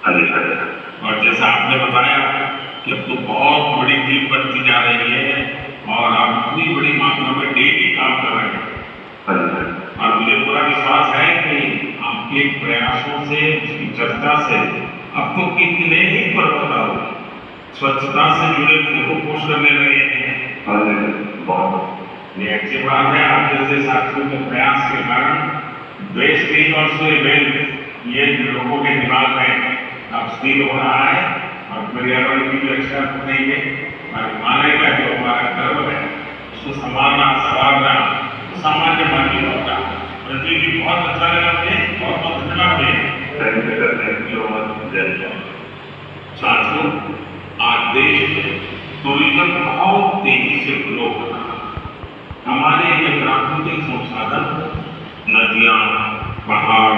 और जैसा आपने बताया कि अब तो बहुत बड़ी टीम बनती जा रही है और आप इतनी बड़ी मात्रा में डेली काम कर रहे हैं और मुझे पूरा विश्वास है कि आपके प्रयासों से, उसकी चर्चा से अब तो कितने ही पर्वतारों स्वच्छता से जुड़े फोटो पोस्ट करने लगे हैं। बहुत ये अच्छी बात है। आप जैसे साथियों के प्रयास के कारण वेस्ट ऑल्सो इवेंट ये लोगों के दिमाग में अब स्थिर हो रहा है और पर्यावरण की भी रक्षा हो रही है और हिमालय का जो हमारा गर्व है उसको संभालना संवारना सामान्य मानवीय होता है। प्रति भी बहुत अच्छा लगा मुझे, बहुत बहुत धन्यवाद है। साथियों, आज देश टूरिज्म बहुत तेजी से ग्रो हो रहा है। हमारे ये प्राकृतिक संसाधन नदियां, पहाड़,